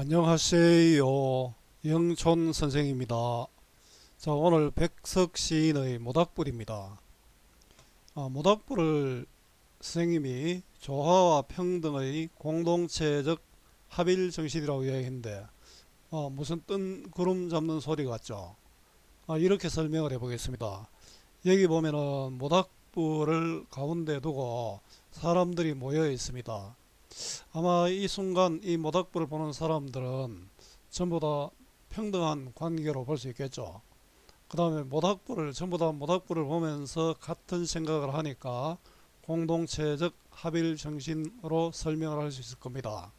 안녕하세요. 영촌 선생입니다. 자, 오늘 백석 시인의 모닥불입니다. 모닥불을 선생님이 조화와 평등의 공동체적 합일 정신이라고 이야기했는데, 무슨 뜬 구름 잡는 소리 같죠? 이렇게 설명을 해보겠습니다. 여기 보면은 모닥불을 가운데 두고 사람들이 모여 있습니다. 아마 이 순간 이 모닥불을 보는 사람들은 전부 다 평등한 관계로 볼 수 있겠죠. 그 다음에 모닥불을 전부 다 모닥불을 보면서 같은 생각을 하니까 공동체적 합일 정신으로 설명을 할 수 있을 겁니다.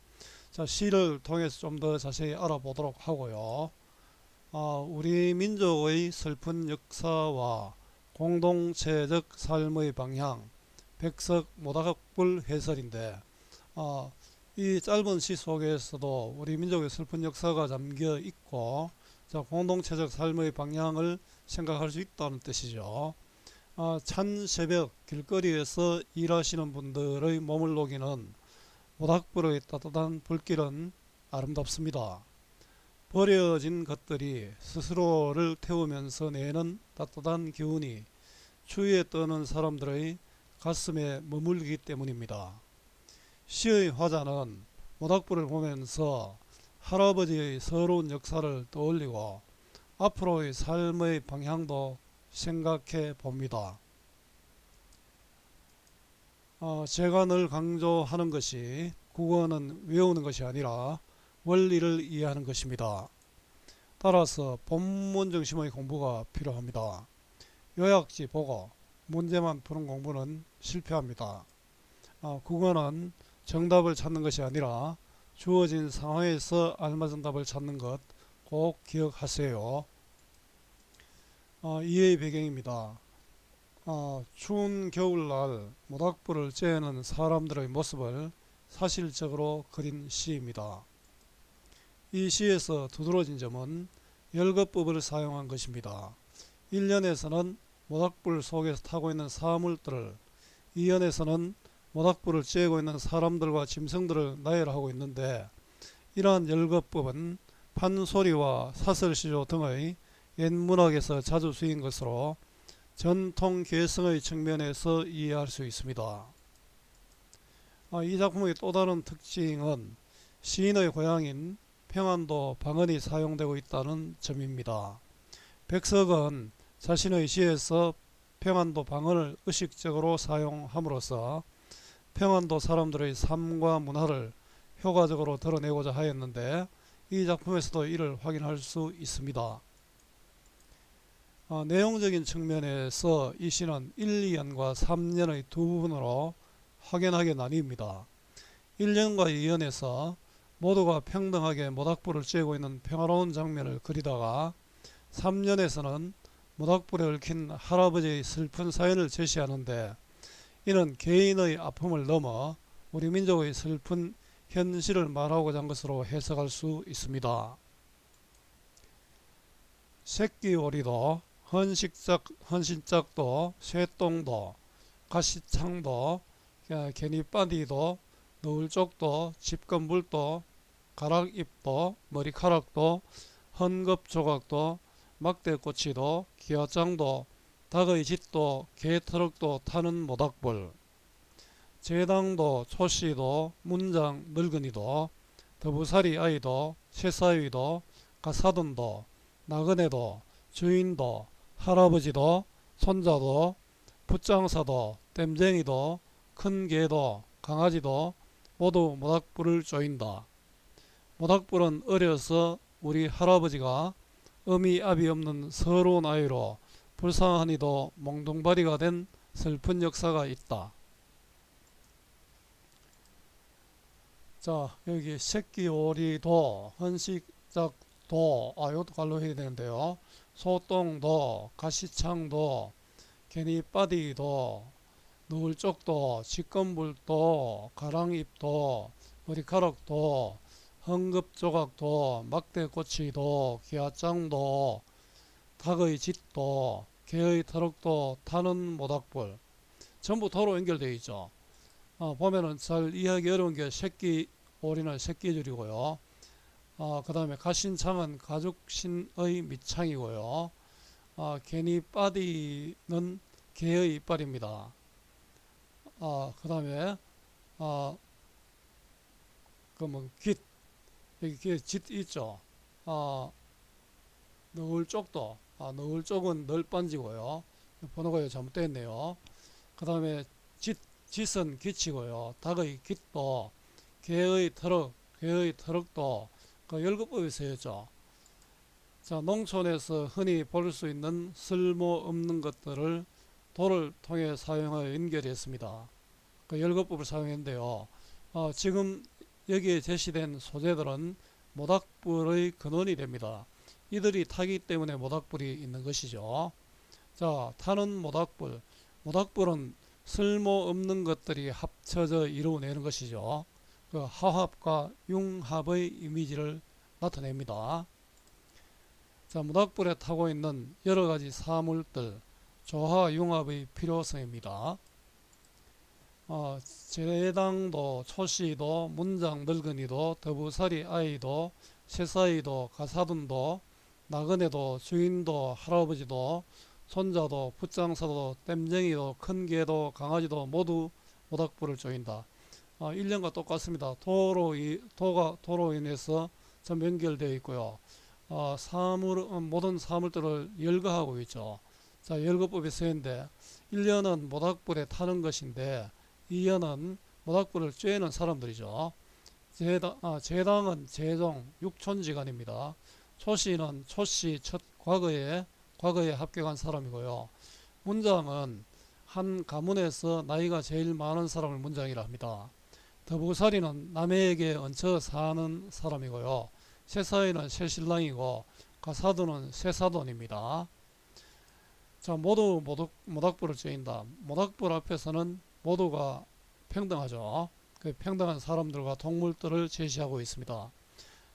자, 시를 통해서 좀 더 자세히 알아보도록 하고요. 우리 민족의 슬픈 역사와 공동체적 삶의 방향, 백석 모닥불 해설인데, 이 짧은 시 속에서도 우리 민족의 슬픈 역사가 잠겨 있고, 자, 공동체적 삶의 방향을 생각할 수 있다는 뜻이죠. 찬 새벽 길거리에서 일하시는 분들의 몸을 녹이는 모닥불의 따뜻한 불길은 아름답습니다. 버려진 것들이 스스로를 태우면서 내는 따뜻한 기운이 추위에 떠는 사람들의 가슴에 머물기 때문입니다. 시의 화자는 모닥불을 보면서 할아버지의 서러운 역사를 떠올리고 앞으로의 삶의 방향도 생각해 봅니다. 제가 늘 강조하는 것이 국어는 외우는 것이 아니라 원리를 이해하는 것입니다. 따라서 본문 중심의 공부가 필요합니다. 요약지 보고 문제만 푸는 공부는 실패합니다. 국어는 정답을 찾는 것이 아니라 주어진 상황에서 알맞은 답을 찾는 것 꼭 기억하세요. 이해의 배경입니다. 추운 겨울날 모닥불을 쬐는 사람들의 모습을 사실적으로 그린 시입니다. 이 시에서 두드러진 점은 열거법을 사용한 것입니다. 1년에서는 모닥불 속에서 타고 있는 사물들을, 2년에서는 모닥불을 쬐고 있는 사람들과 짐승들을 나열하고 있는데, 이러한 열거법은 판소리와 사설시조 등의 옛 문학에서 자주 쓰인 것으로 전통 개성의 측면에서 이해할 수 있습니다. 이 작품의 또 다른 특징은 시인의 고향인 평안도 방언이 사용되고 있다는 점입니다. 백석은 자신의 시에서 평안도 방언을 의식적으로 사용함으로써 평안도 사람들의 삶과 문화를 효과적으로 드러내고자 하였는데, 이 작품에서도 이를 확인할 수 있습니다. 내용적인 측면에서 이 시는 1, 2년과 3년의 두 부분으로 확연하게 나뉩니다. 1년과 2년에서 모두가 평등하게 모닥불을 쬐고 있는 평화로운 장면을 그리다가, 3년에서는 모닥불에 얽힌 할아버지의 슬픈 사연을 제시하는데, 이는 개인의 아픔을 넘어 우리 민족의 슬픈 현실을 말하고자 한 것으로 해석할 수 있습니다. 새끼오리도, 헌신짝도, 쇠똥도, 가시창도, 개니바디도, 너울쪽도, 집건불도, 가락잎도, 머리카락도, 헌급조각도, 막대꼬치도, 기와장도, 닭의 짖도, 개트럭도 타는 모닥불, 제당도, 초씨도, 문장 늙은이도, 더부살이 아이도, 새사위도, 가사돈도, 나그네도, 주인도, 할아버지도, 손자도, 붓장사도, 땜쟁이도, 큰 개도, 강아지도 모두 모닥불을 조인다. 모닥불은 어려서 우리 할아버지가 어미 아비 없는 서러운 아이로 불쌍하니도 몽둥바리가 된 슬픈 역사가 있다. 자, 여기 새끼오리도, 헌식짝도, 이것도 갈로 해야 되는데요. 소똥도, 가시창도, 개니바디도, 너울쪽도, 직건불도, 가랑잎도, 머리카락도, 헌급조각도, 막대꼬치도, 기아장도, 닭의 짖도, 개의 터럭도 타는 모닥불, 전부 도로 연결되어 있죠. 보면은 잘 이해하기 어려운 게 새끼 오리는 새끼줄이고요. 그 다음에 가신창은 가죽신의 밑창이고요. 개니바디는 개의 이빨입니다. 그 다음에 그러면 여기 깃 있죠. 너울 쪽도 너울 쪽은 널빤지고요. 번호가 잘못되어 있네요. 그 다음에 짓은 기치고요. 닭의 깃도 개의 털럭도 그 열거법이 쓰였죠. 자, 농촌에서 흔히 볼 수 있는 쓸모없는 것들을 돌을 통해 사용하여 연결했습니다. 그 열거법을 사용했는데요. 지금 여기에 제시된 소재들은 모닥불의 근원이 됩니다. 이들이 타기 때문에 모닥불이 있는 것이죠. 자, 타는 모닥불은 쓸모없는 것들이 합쳐져 이루어내는 것이죠. 그 화합과 융합의 이미지를 나타냅니다. 자, 모닥불에 타고 있는 여러가지 사물들, 조화 융합의 필요성입니다. 제당도, 초씨도, 문장 늙은이도, 더부살이 아이도, 새사이도, 가사둔도, 나그네도, 주인도, 할아버지도, 손자도, 붓장사도, 땜쟁이도, 큰 개도, 강아지도 모두 모닥불을 조인다. 1년과 똑같습니다. 도로 인해서 전부 연결되어 있고요. 모든 사물들을 열거하고 있죠. 자, 열거법이 쓰였는데 1년은 모닥불에 타는 것인데 2년은 모닥불을 쬐는 사람들이죠. 제당은 제종 육촌지간입니다. 초씨는 초씨 첫 과거에 합격한 사람이고요. 문장은 한 가문에서 나이가 제일 많은 사람을 문장이라 합니다. 더부살이는 남에게 얹혀 사는 사람이고요. 새사이는 새신랑이고 가사돈은 새사돈입니다. 자, 모두 모닥불을 쬐인다. 모닥불 앞에서는 모두가 평등하죠. 그 평등한 사람들과 동물들을 제시하고 있습니다.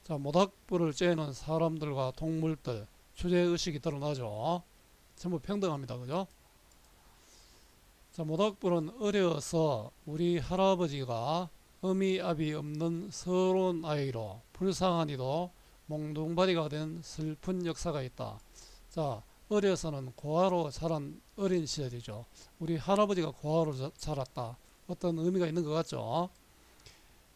자, 모닥불을 쬐는 사람들과 동물들 주제의식이 드러나죠. 전부 평등합니다. 그죠? 자, 모닥불은 어려서 우리 할아버지가 어미 아비 없는 서러운 아이로 불쌍하니도 몽둥바리가 된 슬픈 역사가 있다. 자, 어려서는 고아로 자란 어린 시절이죠. 우리 할아버지가 고아로 자랐다. 어떤 의미가 있는 것 같죠?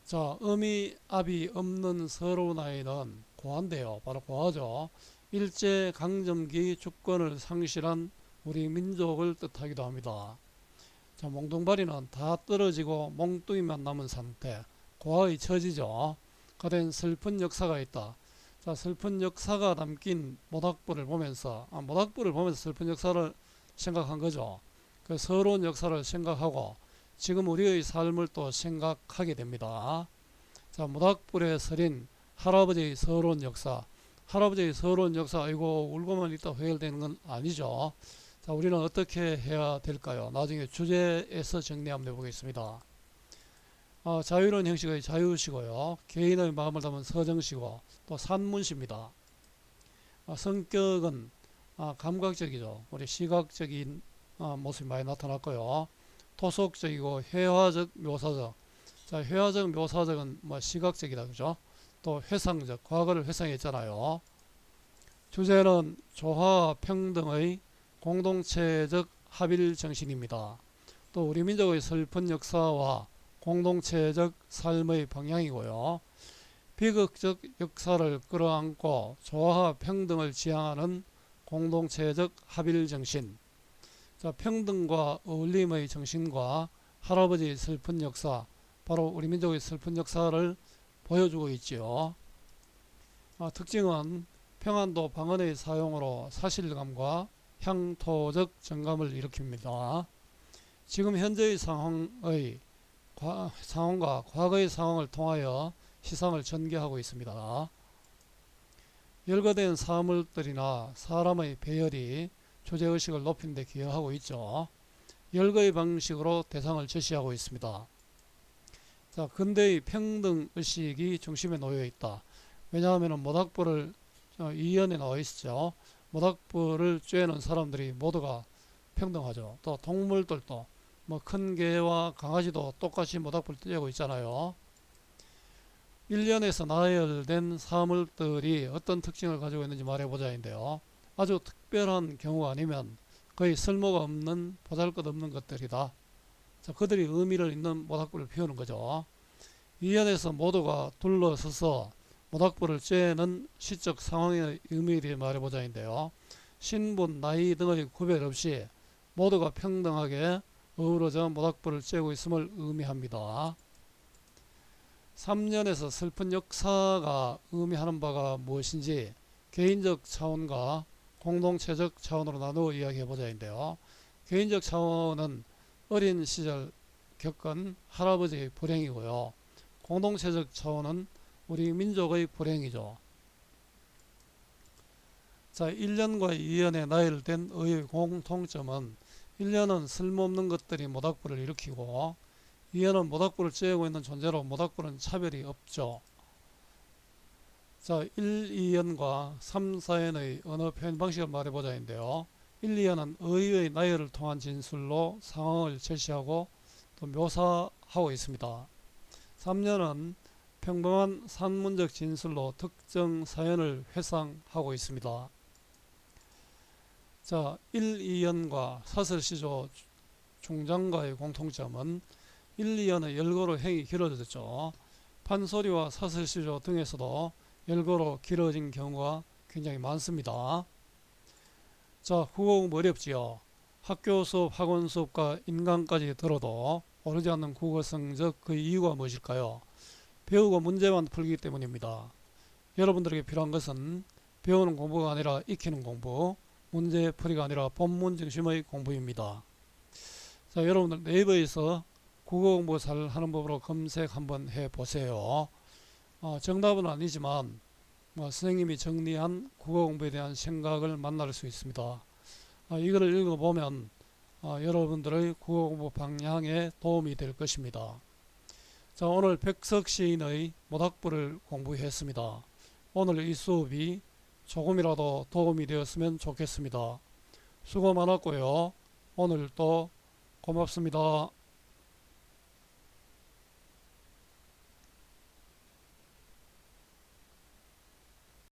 자, 어미 아비 없는 서러운 아이는 고아인데요. 바로 고아죠. 일제강점기 주권을 상실한 우리 민족을 뜻하기도 합니다. 자, 몽둥바리는 다 떨어지고 몽둥이만 남은 상태, 고아의 처지죠. 가된 슬픈 역사가 있다. 자, 슬픈 역사가 담긴 모닥불을 보면서 슬픈 역사를 생각한 거죠. 그 서러운 역사를 생각하고 지금 우리의 삶을 또 생각하게 됩니다. 자, 모닥불에 서린 할아버지의 서러운 역사. 아이고 울고만 있다 해결되는 건 아니죠. 자, 우리는 어떻게 해야 될까요? 나중에 주제에서 정리 한번 해보겠습니다. 자유로운 형식의 자유시고요. 개인의 마음을 담은 서정시고 또 산문시입니다. 성격은 감각적이죠. 우리 시각적인 모습이 많이 나타났고요. 토속적이고 회화적, 묘사적. 자, 회화적, 묘사적은 시각적이다, 그죠? 또 회상적, 과거를 회상했잖아요. 주제는 조화와 평등의 공동체적 합일 정신입니다. 또 우리 민족의 슬픈 역사와 공동체적 삶의 방향이고요. 비극적 역사를 끌어안고 조화와 평등을 지향하는 공동체적 합일 정신. 자, 평등과 어울림의 정신과 할아버지의 슬픈 역사, 바로 우리 민족의 슬픈 역사를 보여주고 있지요. 특징은 평안도 방언의 사용으로 사실감과 향토적 정감을 일으킵니다. 지금 현재의 상황과 과거의 상황을 통하여 시상을 전개하고 있습니다. 열거된 사물들이나 사람의 배열이 주제의식을 높이는 데 기여하고 있죠. 열거의 방식으로 대상을 제시하고 있습니다. 자, 근대의 평등의식이 중심에 놓여 있다. 왜냐하면 모닥불을 이연에 나와 있죠. 모닥불을 쬐는 사람들이 모두가 평등하죠. 또 동물들도 큰 개와 강아지도 똑같이 모닥불 쬐고 있잖아요. 1년에서 나열된 사물들이 어떤 특징을 가지고 있는지 말해보자인데요. 아주 특별한 경우가 아니면 거의 쓸모가 없는 보잘것없는 것들이다. 자, 그들이 의미를 있는 모닥불을 피우는 거죠. 이연에서 모두가 둘러서서 모닥불을 쬐는 시적 상황의 의미를 말해보자인데요. 신분, 나이 등의 구별 없이 모두가 평등하게 어우러져 모닥불을 쬐고 있음을 의미합니다. 3년에서 슬픈 역사가 의미하는 바가 무엇인지 개인적 차원과 공동체적 차원으로 나누어 이야기해보자인데요. 개인적 차원은 어린 시절 겪은 할아버지의 불행이고요. 공동체적 차원은 우리 민족의 불행이죠. 자, 1년과 2년에 나열된 의의 공통점은 1년은 쓸모없는 것들이 모닥불을 일으키고 2년은 모닥불을 쬐고 있는 존재로 모닥불은 차별이 없죠. 자, 1, 2년과 3, 4년의 언어 표현 방식을 말해보자인데요. 1, 2년은 의의 나열을 통한 진술로 상황을 제시하고 또 묘사하고 있습니다. 3년은 평범한 산문적 진술로 특정 사연을 회상하고 있습니다. 자, 1, 2년과 사설시조 중장가의 공통점은 1, 2년의 열거로 행이 길어졌죠. 판소리와 사설시조 등에서도 열거로 길어진 경우가 굉장히 많습니다. 자, 국어 공부 어렵지요. 학교 수업, 학원 수업과 인강까지 들어도 오르지 않는 국어 성적, 그 이유가 무엇일까요? 배우고 문제만 풀기 때문입니다. 여러분들에게 필요한 것은 배우는 공부가 아니라 익히는 공부, 문제풀이가 아니라 본문 중심의 공부입니다. 자, 여러분들 네이버에서 국어 공부 잘 하는 법으로 검색 한번 해보세요. 정답은 아니지만 선생님이 정리한 국어 공부에 대한 생각을 만날 수 있습니다. 이거를 읽어보면 여러분들의 국어 공부 방향에 도움이 될 것입니다. 자, 오늘 백석 시인의 모닥불을 공부했습니다. 오늘 이 수업이 조금이라도 도움이 되었으면 좋겠습니다. 수고 많았고요. 오늘도 고맙습니다.